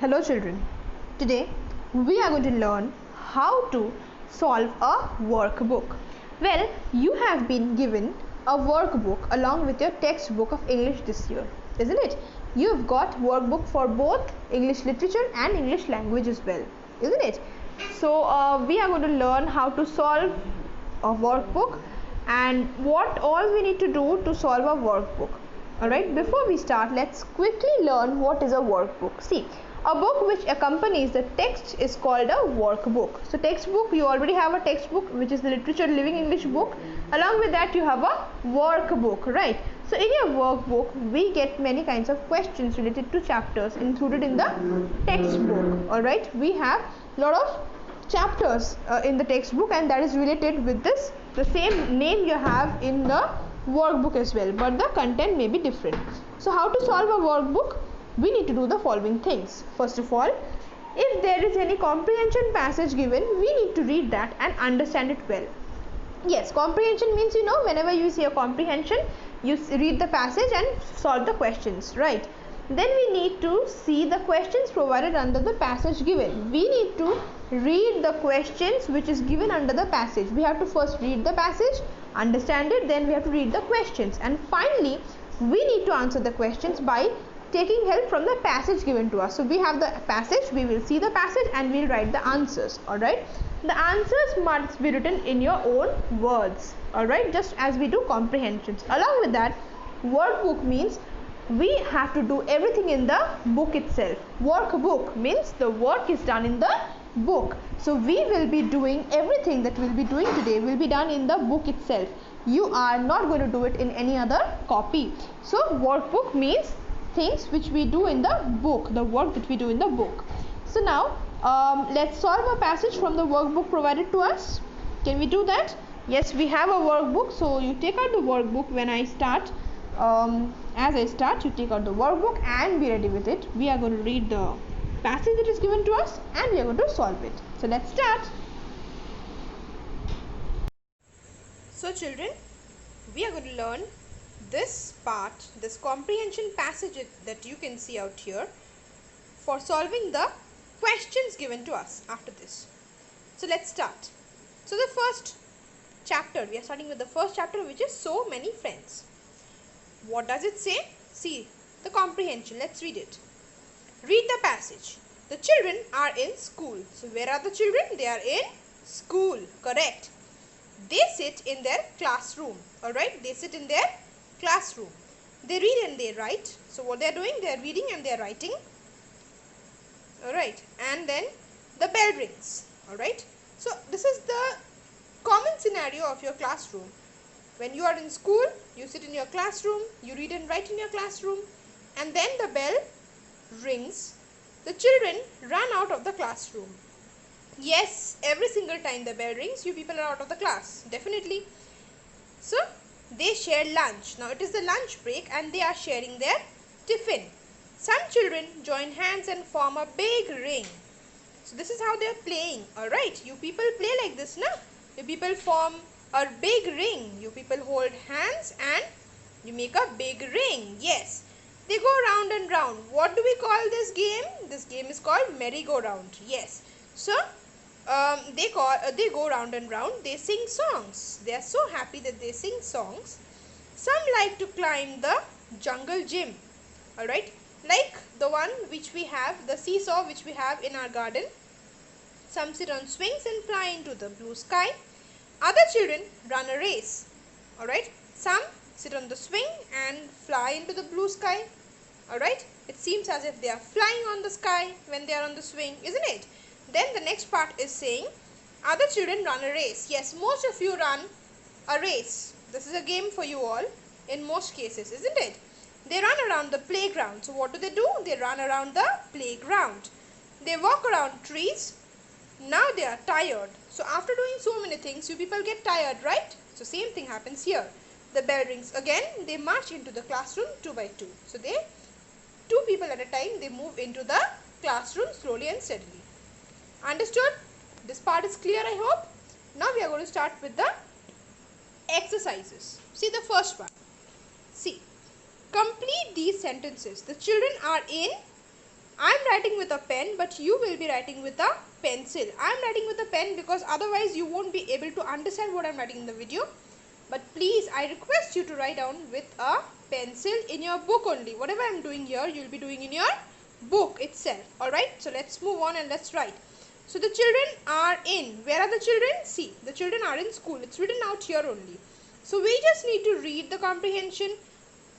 Hello children, today we are going to learn how to solve a workbook. Well, you have been given a workbook along with your textbook of English this year, isn't it? You've got workbook for both English literature and English language as well, isn't it? So we are going to learn how to solve a workbook and what all we need to do to solve a workbook. Alright, before we start, let's quickly learn what is a workbook. See, a book which accompanies the text is called a workbook. So textbook, you already have a textbook which is the Literature Living English book. Along with that you have a workbook, right? So in your workbook we get many kinds of questions related to chapters included in the textbook. Alright, we have lot of chapters in the textbook, and that is related with this, the same name you have in the workbook as well, but the content may be different. So how to solve a workbook? We need to do the following things. First of all, if there is any comprehension passage given, we need to read that and understand it well. Yes, comprehension means, you know, whenever you see a comprehension, you read the passage and solve the questions, right? Then we need to see the questions provided under the passage given. We need to read the questions which is given under the passage. We have to first read the passage, understand it, then we have to read the questions, and finally we need to answer the questions by taking help from the passage given to us. So we have the passage, we will see the passage and we will write the answers. Alright, the answers must be written in your own words, alright, just as we do comprehensions. Along with that, workbook means we have to do everything in the book itself. Workbook means the work is done in the book. So we will be doing everything that we'll be doing today will be done in the book itself. You are not going to do it in any other copy. So workbook means things which we do in the book, the work that we do in the book. So now let's solve a passage from the workbook provided to us. Can we do that? Yes, we have a workbook. So you take out the workbook when I start. As I start, you take out the workbook and be ready with it. We are going to read the passage that is given to us and we are going to solve it. So let's start. So children, we are going to learn this part, this comprehension passage that you can see out here, for solving the questions given to us after this. So let's start. So the first chapter, we are starting with the first chapter, which is So Many Friends. What does it say? See the comprehension. Let's read it. Read the passage. The children are in school. So where are the children? They are in school. Correct. They sit in their classroom. Alright, they sit in their classroom. They read and they write. So what they are doing? They are reading and they are writing. Alright, and then the bell rings. Alright, so this is the common scenario of your classroom. When you are in school, you sit in your classroom, you read and write in your classroom, and then the bell rings. The children run out of the classroom. Yes, every single time the bell rings, you people are out of the class, definitely. So they share lunch. Now it is the lunch break and they are sharing their tiffin. Some children join hands and form a big ring. So this is how they are playing. Alright, you people play like this, na? You people form a big ring. You people hold hands and you make a big ring. Yes, they go round and round. What do we call this game? This game is called merry-go-round. Yes, so they go round and round. They sing songs. They are so happy that they sing songs. Some like to climb the jungle gym. Alright, like the one which we have, the seesaw which we have in our garden. Some sit on swings and fly into the blue sky. Other children run a race. Alright, some sit on the swing and fly into the blue sky. Alright, it seems as if they are flying on the sky when they are on the swing, isn't it? Then the next part is saying other children run a race. Yes, most of you run a race. This is a game for you all in most cases, isn't it? They run around the playground. So what do? They run around the playground. They walk around trees. Now they are tired. So after doing so many things, you people get tired, right? So same thing happens here. The bell rings again. They march into the classroom 2 by 2. So they, 2 people at a time, they move into the classroom slowly and steadily. Understood? This part is clear, I hope. Now we are going to start with the exercises. See the first one. See, complete these sentences. The children are in I'm writing with a pen, but you will be writing with a pencil. I'm writing with a pen because otherwise you won't be able to understand what I'm writing in the video. But please, I request you to write down with a pencil in your book only. Whatever I'm doing here, you'll be doing in your book itself. Alright, so let's move on and let's write. So the children are in. Where are the children? See, the children are in school. It's written out here only. So we just need to read the comprehension.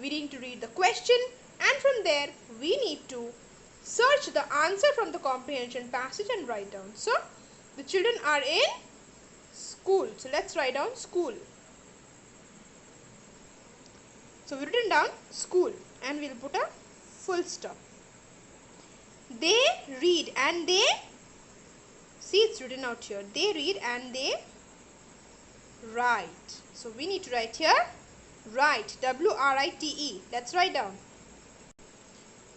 We need to read the question. And from there, we need to search the answer from the comprehension passage and write down. So, the children are in school. So, let's write down school. So, we've written down school and we'll put a full stop. They read and they, see it's written out here. They read and they write. So, we need to write here, write, W-R-I-T-E. Let's write down.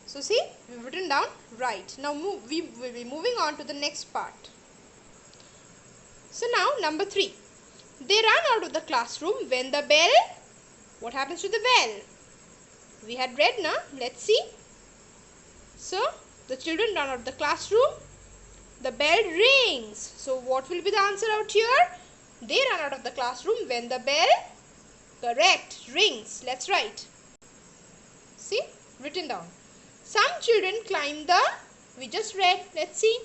So see, we've written down write. Now we will be moving on to the next part. So now number 3. They run out of the classroom when the bell, what happens to the bell? We had read now, let's see. So the children run out of the classroom, the bell rings. So what will be the answer out here? They run out of the classroom when the bell, correct, rings. Let's write. See, written down. Some children climb the, we just read, let's see.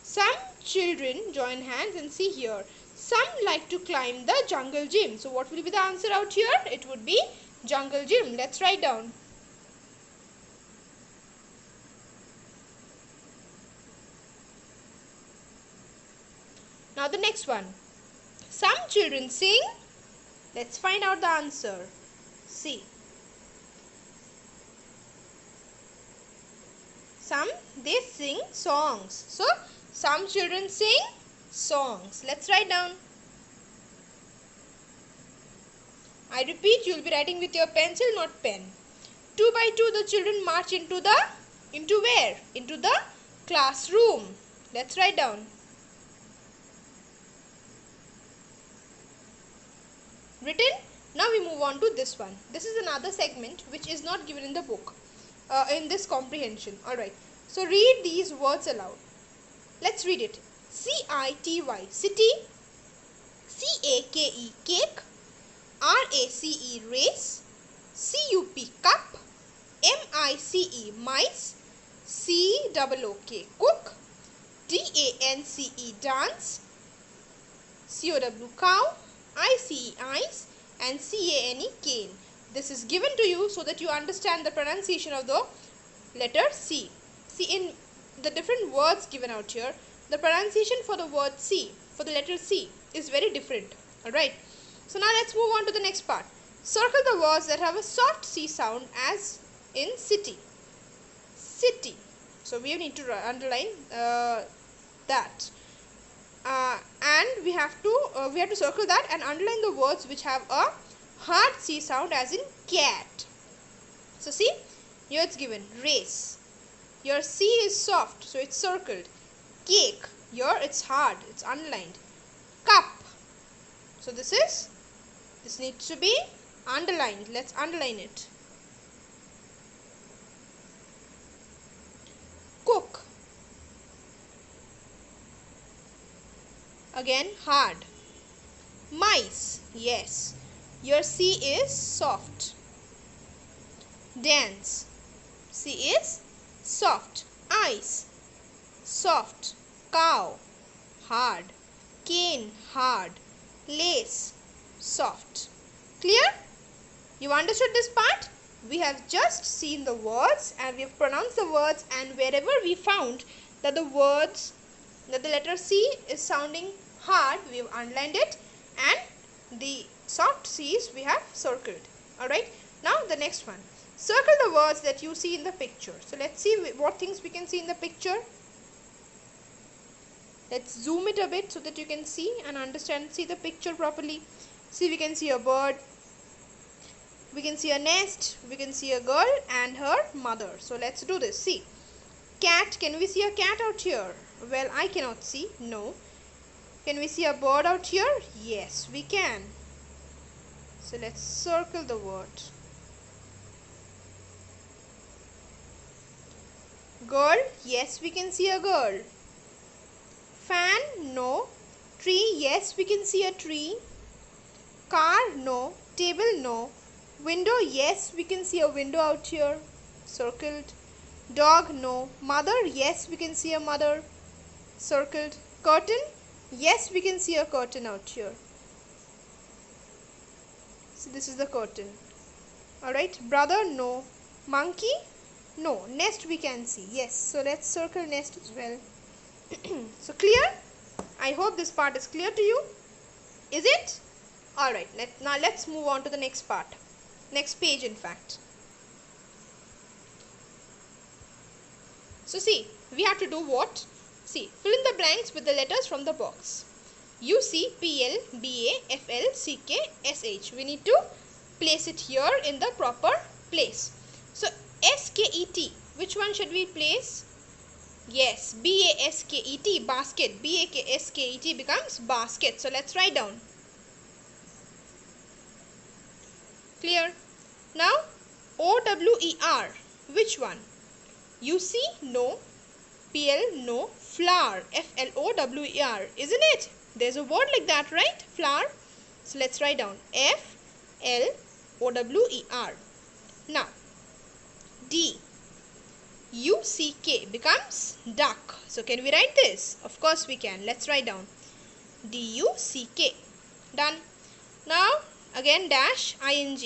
Some children join hands and see here. Some like to climb the jungle gym. So what will be the answer out here? It would be jungle gym. Let's write down. Now the next one. Some children sing. Let's find out the answer. See. Some, they sing songs. So, some children sing songs. Let's write down. I repeat, you will be writing with your pencil, not pen. 2 by 2, the children march into where? Into the classroom. Let's write down. Written. Now we move on to this one. This is another segment which is not given in the book. In this comprehension. Alright. So read these words aloud. Let's read it. C-I-T-Y, city. C-A-K-E, cake. R-A-C-E, race. C-U-P, cup. M-I-C-E, mice. C-O-O-K, cook. D-A-N-C-E, dance. C-O-W, cow. I-C-E, ice. And C-A-N-E, cane. This is given to you so that you understand the pronunciation of the letter C. See, in the different words given out here, the pronunciation for the word C, for the letter C, is very different. Alright. So now let's move on to the next part. Circle the words that have a soft C sound as in city. City. So we need to underline that. And we have to circle that and underline the words which have a hard C sound as in cat. So see, here it's given race. Your C is soft, so it's circled. Cake, here it's hard, it's underlined. Cup. So this needs to be underlined. Let's underline it. Cook. Again hard. Mice, yes. Your C is soft. Dance. C is soft. Ice, soft. Cow, hard. Cane, hard. Lace, soft. Clear? You understood this part? We have just seen the words and we have pronounced the words, and wherever we found that the letter C is sounding hard, we have underlined it, and the soft C's we have circled. Alright, now the next one. Circle the words that you see in the picture. So let's see what things we can see in the picture. Let's zoom it a bit so that you can see and understand, see the picture properly. See, we can see a bird, we can see a nest, we can see a girl and her mother. So let's do this. See, cat, can we see a cat out here? Well, I cannot see, no. Can we see a bird out here? Yes, we can. So let's circle the word. Girl, yes, we can see a girl. Fan, no. Tree, yes, we can see a tree. Car, no. Table, no. Window, yes, we can see a window out here, circled. Dog, no. Mother, yes, we can see a mother, circled. Curtain, yes, we can see a curtain out here. So this is the curtain. Alright, brother, no. Monkey, no. Nest we can see, yes. So let's circle nest as well. So clear? I hope this part is clear to you. Is it? Alright, now let's move on to the next part. Next page, in fact. So see, we have to do what? See, fill in the blanks with the letters from the box. U, C, P, L, B, A, F, L, C, K, S, H. We need to place it here in the proper place. So, S, K, E, T. Which one should we place? Yes, B, A, S, K, E, T. Basket. B, A, K, S, K, E, T becomes basket. So, let's write down. Clear? Now, O, W, E, R. Which one? U, C, no. P, L, no. Flower. F, L, O, W, E, R. Isn't it? There's a word like that, right? Flower. So, let's write down. F, L, O, W, E, R. Now, D, U, C, K becomes duck. So, can we write this? Of course, we can. Let's write down. D, U, C, K. Done. Now, again dash, ing.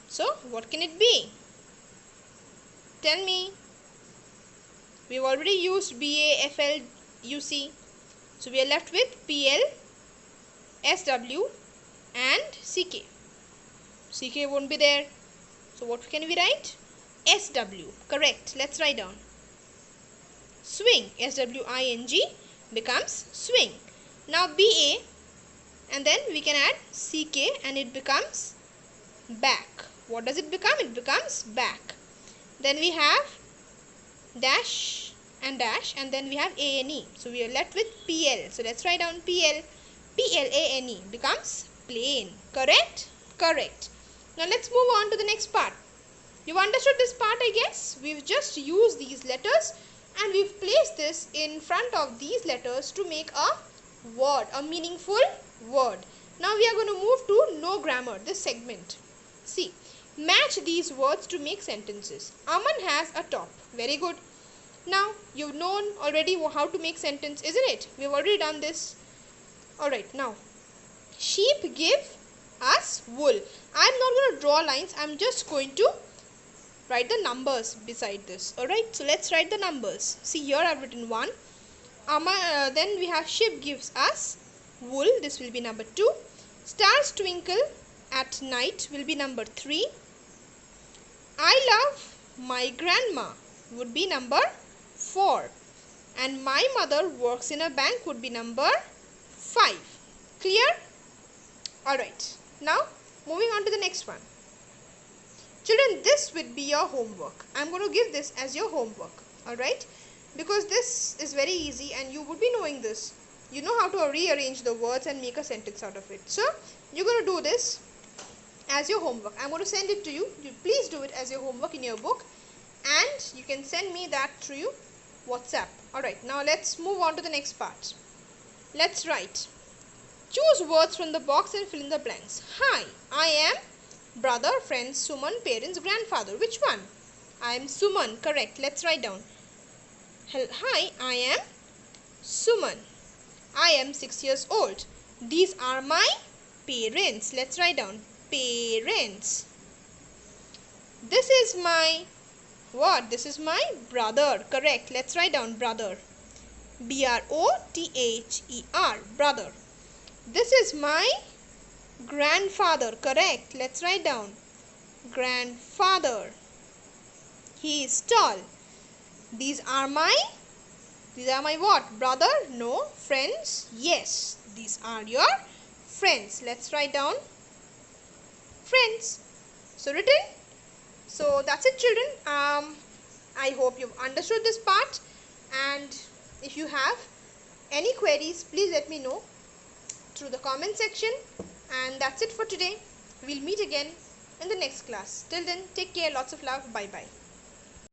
So, what can it be? Tell me. We've already used B, A, F, L, U, C. So, we are left with P, L, S, W and C, K. C, K won't be there. So, what can we write? S, W. Correct. Let's write down. Swing. S, W, I, N, G becomes swing. Now, B, A and then we can add C, K and it becomes back. What does it become? It becomes back. Then we have dash and then we have A, N, E. So, we are left with P, L. So, let's write down P, L. P, L, A, N, E becomes plane. Correct? Correct. Now, let's move on to the next part. You've understood this part, I guess. We've just used these letters and we've placed this in front of these letters to make a word, a meaningful word. Now, we are going to move to no grammar, this segment. See, match these words to make sentences. Aman has a top. Very good. Now, you've known already how to make sentence, isn't it? We've already done this. Alright, now, sheep give us wool. I'm not going to draw lines. I'm just going to write the numbers beside this. Alright, so let's write the numbers. See, here I've written 1. Then we have sheep gives us wool. This will be number 2. Stars twinkle at night will be number 3. I love my grandma would be number 4. And my mother works in a bank would be number 5. Clear? Alright. Now, moving on to the next one. Children, this would be your homework. I'm going to give this as your homework. Alright? Because this is very easy and you would be knowing this. You know how to rearrange the words and make a sentence out of it. So, you're going to do this as your homework. I'm going to send it to you. Please do it as your homework in your book. And you can send me that through WhatsApp. Alright, now let's move on to the next part. Let's write. Choose words from the box and fill in the blanks. Hi, I am brother, friend, Suman, parents, grandfather. Which one? I am Suman. Correct. Let's write down. Hi, I am Suman. I am 6 years old. These are my parents. Let's write down. Parents. This is my what? This is my brother. Correct. Let's write down brother. B-R-O-T-H-E-R. Brother. This is my grandfather. Correct. Let's write down. Grandfather. He is tall. These are my what? Brother? No. Friends? Yes. These are your friends. Let's write down friends. So written. So that's it, children. I hope you've understood this part, and if you have any queries, please let me know through the comment section. And that's it for today. We'll meet again in the next class. Till then, take care. Lots of love. Bye bye.